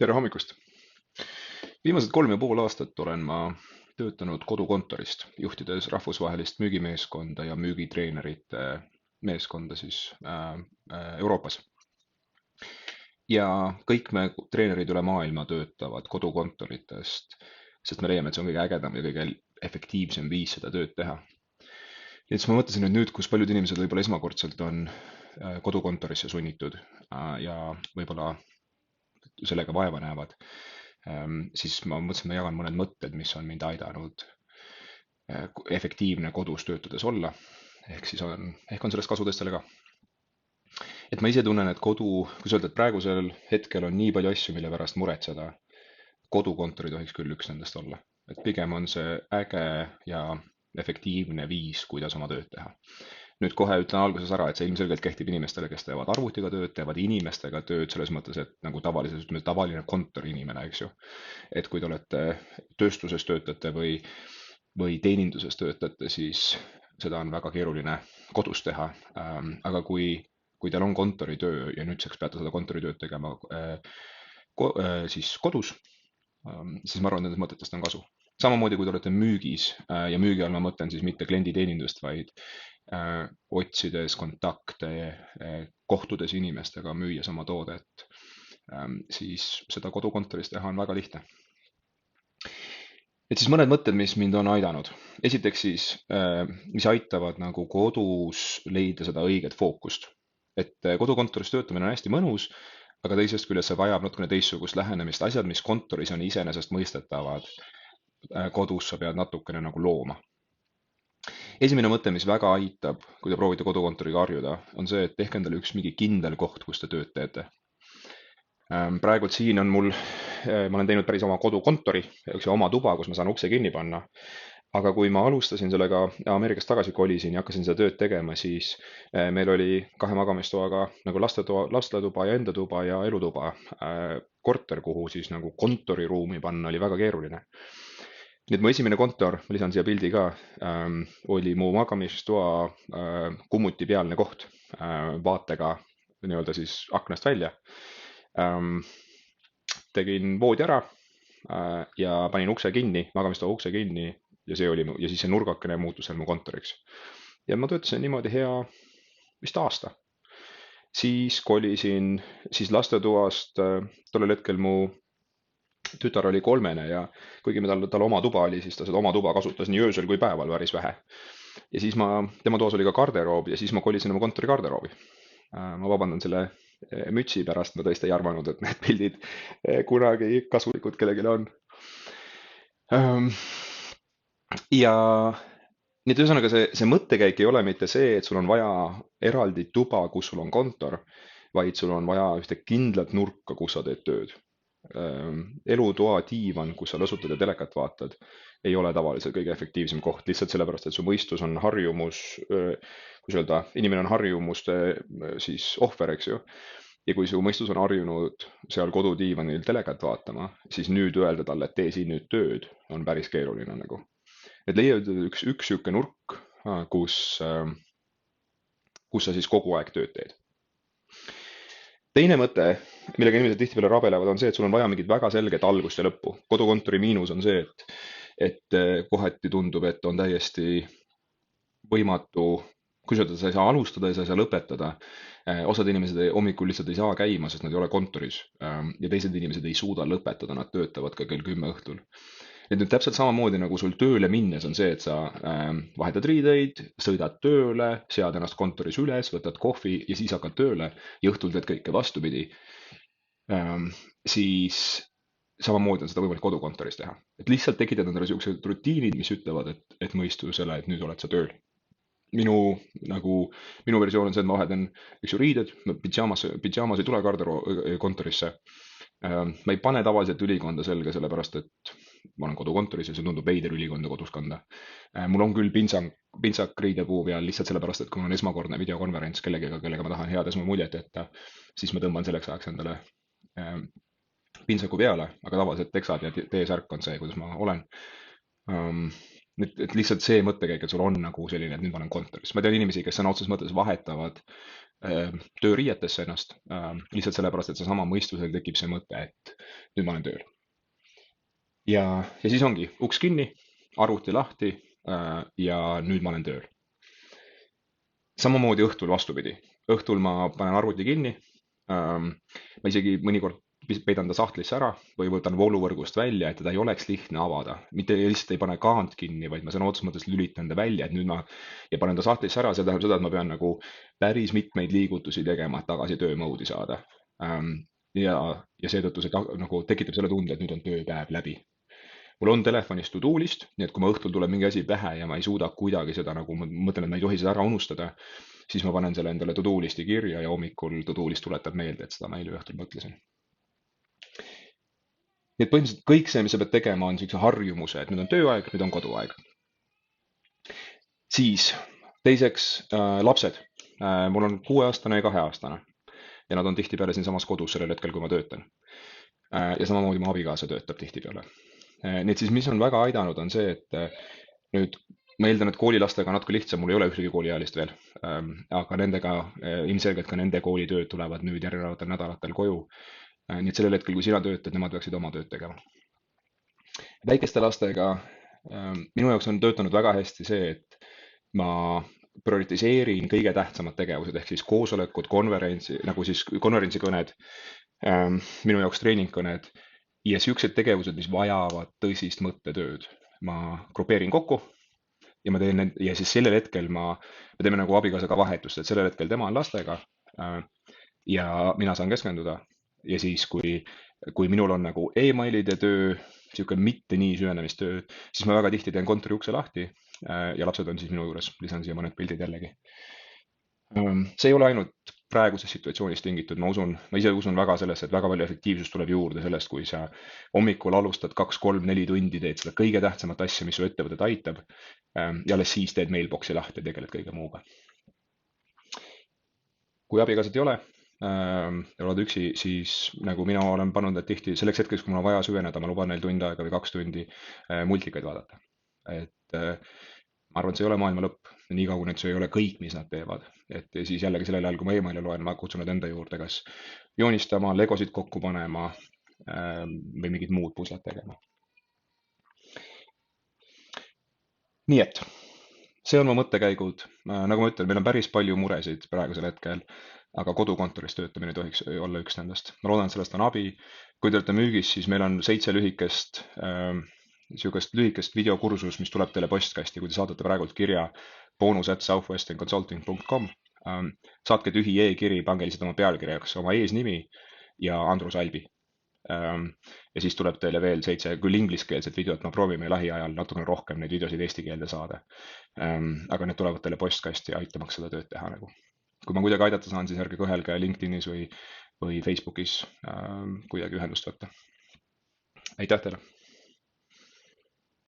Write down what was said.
Tere hommikust! Viimased 3,5 aastat olen ma töötanud kodukontorist, juhtides rahvusvahelist müügimeeskonda ja müügitreenerite meeskonda Euroopas. Ja kõik me treenerid üle maailma töötavad kodukontoritest, sest me leiame, et see on kõige ägedam ja kõige efektiivsem viis seda tööd teha. Nii et siis ma mõtlesin, et nüüd, kus paljud inimesed võib-olla esmakordselt on kodukontorisse sunnitud ja võib-olla sellega vaeva näevad, siis ma mõtlesin, et ma jagan mõned mõtted, mis on mind aidanud efektiivne kodus töötades olla. Ehk on sellest kasu teistele ka. Et ma ise tunnen, et kui öelda, et praegusel hetkel on nii palju asju, mille pärast muretseda, kodukontor ei tohiks küll üks nendest olla. Et pigem on see äge ja efektiivne viis, kuidas oma tööd teha. Nüüd kohe ütlen alguses ära, et see ilmselgelt kehtib inimestele, kes teevad arvutiga tööd, teevad inimestega tööd selles mõttes, et nagu tavaline kontoriinimene, eks ju. Et kui te olete tööstuses töötate või teeninduses töötate, siis seda on väga keeruline kodus teha. Aga kui teil on kontoritöö ja nüüdseks peate seda kontoritööd tegema siis kodus, siis ma arvan, et nendest mõtetest on kasu. Samamoodi, kui te olete müügis ja müügi all ma mõtlen siis mitte klienditeenindust, vaid otsides kontakte, kohtudes inimestega, müües oma toodet, siis seda kodukontoris teha on väga lihtne. Et siis mõned mõtted, mis mind on aidanud. Esiteks siis, mis aitavad nagu kodus leida seda õiget fookust. Et kodukontoris töötamine on hästi mõnus, aga teisest küljest see vajab natukene teistsugust lähenemist. Asjad, mis kontoris on iseenesestmõistetavad, kodus sa pead natukene nagu looma. Esimene mõte, mis väga aitab, kui te proovite kodukontoriga harjuda, on see, et tehke endale üks mingi kindel koht, kus te tööd teete. Praegult siin on ma olen teinud päris oma kodukontori, oma tuba, kus ma saan ukse kinni panna. Aga kui ma alustasin sellega, Ameerikast tagasi kolisin ja hakkasin seda tööd tegema, siis meil oli 2 magamistoaga nagu lastetuba ja enda tuba ja elutuba. Korter, kuhu siis nagu kontoriruumi panna, oli väga keeruline. Nii et mu esimene kontor, ma lisan siia pildi ka, oli mu magamistoa kummutipealne koht vaatega nii-öelda siis aknast välja. Tegin voodi ära ja panin ukse kinni, magamistoa ukse kinni ja ja siis see nurgakene muutus seal mu kontoriks. Ja ma töötasin niimoodi vist aasta. Siis kolisin lastetoast, tollel hetkel mu tütar oli 3 ja kuigi tal oma tuba oli, siis ta seda oma tuba kasutas nii öösel kui päeval päris vähe. Ja siis tema toas oli ka garderoob ja siis ma kolisin oma kontori garderoobi. Ma vabandan selle mütsi pärast, ma tõesti ei arvanud, et need pildid kunagi kasulikud kellelegi on. Ja nii et ühesõnaga see mõttekäik ei ole mitte see, et sul on vaja eraldi tuba, kus sul on kontor, vaid sul on vaja ühte kindlat nurka, kus sa teed tööd. Elutoa diivan, kus sa lõsutad ja telekat vaatad, ei ole tavaliselt kõige efektiivsem koht, lihtsalt sellepärast, et su mõistus on kuidas öelda, inimene on harjumuste siis ohver, eks ju. Ja kui su mõistus on harjunud seal kodudiivanil telekat vaatama, siis nüüd öelda talle, et tee siin nüüd tööd, on päris keeruline nagu. Et leiad üks sihuke nurk, kus sa siis kogu aeg tööd teed. Teine mõte, millega inimesed tihtipeale rabelevad, on see, et sul on vaja mingit väga selget algust ja lõppu. Kodukontori miinus on see, et kohati tundub, et on täiesti võimatu, kui sa ei saa alustada ja sa ei saa lõpetada. Osad inimesed hommikul lihtsalt ei saa käima, sest nad ei ole kontoris ja teised inimesed ei suuda lõpetada, nad töötavad ka kell 10 õhtul. Et nüüd täpselt samamoodi nagu sul tööle minnes on see, et sa vahetad riideid, sõidad tööle, sead ennast kontoris üles, võtad kohvi ja siis hakkad tööle ja õhtul teed kõike vastupidi. Siis samamoodi on seda võimalik kodukontoris teha. Et lihtsalt tekitad endale sellised rutiinid, mis ütlevad, et mõistusele, et nüüd oled sa tööl. Minu versioon on see, et ma vahetan riided, pidžaamas ei tule kontorisse. Ma ei pane tavaliselt ülikonda selga, sellepärast et ma olen kodukontoris ja see tundub veider ülikonda kodus kanda. Mul on küll pintsak riidepuu peal lihtsalt sellepärast, et kui mul on esmakordne videokonverents kellega ma tahan head esmamuljet jätta, siis ma tõmban selleks ajaks endale pintsaku peale, aga tavaliselt teksad ja T-särk on see, kuidas ma olen. Et lihtsalt see mõttekäik, et sul on nagu selline, et nüüd ma olen kontoris. Ma tean inimesi, kes sõna otseses mõttes vahetavad tööriietesse ennast, lihtsalt sellepärast, et seesama mõistusel tekib see mõte, et nüüd ma olen tööl. Ja siis ongi uks kinni, arvuti lahti ja nüüd ma olen tööl. Samamoodi õhtul vastupidi. Õhtul ma panen arvuti kinni. Ma isegi mõnikord peidan ta sahtlisse ära või võtan vooluvõrgust välja, et teda ei oleks lihtne avada. Mitte lihtsalt ei pane kaant kinni, vaid ma sõna otseses mõttes lülitan ta välja, et nüüd ma ja panen ta sahtlisse ära, see tähendab seda, et ma pean nagu päris mitmeid liigutusi tegema, et tagasi töö mode'i saada. Ja, ja seetõttu see nagu tekitab selle tunde, et nüüd on tööpäev läbi. Mul on telefonis to do list, nii et kui ma õhtul tuleb mingi asi pähe ja ma ei suuda kuidagi seda nagu, ma mõtlen, et ma ei tohi seda ära unustada, siis ma panen selle endale to do listi kirja ja hommikul to do list tuletab meelde, et seda ma eile õhtul mõtlesin. Nii et põhimõtteliselt kõik see, mis sa pead tegema, on niisuguse harjumuse, et nüüd on tööaeg, nüüd on koduaeg. Siis teiseks lapsed. Mul on 6-aastane ja 2-aastane ja nad on tihtipeale siinsamas kodus sellel hetkel, kui ma töötan. Ja samamoodi mu abikaasa töötab tihtipeale. Nii et siis, mis on väga aidanud, on see, et nüüd ma eeldan, et koolilastega on natuke lihtsam, mul ei ole ühtegi kooliealist veel, aga nendega ilmselgelt ka nende koolitööd tulevad nüüd järgnevatel nädalatel koju. Nii et sellel hetkel, kui sina töötad, nemad peaksid oma tööd tegema. Väikeste lastega minu jaoks on töötanud väga hästi see, et ma prioritiseerin kõige tähtsamad tegevused ehk siis koosolekud, nagu siis konverentsikõned, minu jaoks treeningkõned ja siuksed tegevused, mis vajavad tõsist mõttetööd. Ma grupeerin kokku ja ma teen need ja siis sellel hetkel me teeme nagu abikaasaga vahetust, et sellel hetkel tema on lastega ja mina saan keskenduda. Ja siis, kui minul on nagu emailide töö, sihuke mitte nii süvenemistöö, siis ma väga tihti teen kontori ukse lahti ja lapsed on siis minu juures, lisan siia mõned pildid jällegi. See ei ole ainult praegusest situatsioonist tingitud, ma ise usun väga sellesse, et väga palju efektiivsust tuleb juurde sellest, kui sa hommikul alustad 2, 3, 4 tundi, teed seda kõige tähtsamat asja, mis su ettevõtet aitab. Ja alles siis teed mailbox'i lahti ja tegeled kõige muuga. Kui abikaasat ei ole ja oled üksi, siis nagu mina olen pannud, et tihti selleks hetkeks, kui mul on vaja süveneda, ma luban neil tund aega või 2 tundi multikaid vaadata. Et ma arvan, et see ei ole maailma lõpp, niikaua kui see ei ole kõik, mis nad teevad. Et siis jällegi sellel ajal, kui ma emaili loen, ma kutsun nad enda juurde, kas joonistama, legosid kokku panema või mingid muud puslad tegema. Nii et see on mu mõttekäigud. Nagu ma ütlen, meil on päris palju muresid praegusel hetkel, aga kodukontoris töötamine ei tohiks olla üks nendest. Ma loodan, et sellest on abi. Kui te olete müügis, siis meil on 7 niisugust lühikest videokursus, mis tuleb teile postkasti, kui te saadate praegult kirja bonus@southwesternconsulting.com. Saatke tühi e-kiri, pange lihtsalt oma pealkirjaks oma eesnimi ja Andrus Albi. Ja siis tuleb teile veel 7 küll ingliskeelset videot, ma proovime lähiajal natukene rohkem neid videosid eesti keelde saada. Aga need tulevad teile postkasti aitamaks seda tööd teha nagu. Kui ma kuidagi aidata saan, siis ärge kõhelge LinkedInis või Facebookis kuidagi ühendust võtta. Aitäh teile!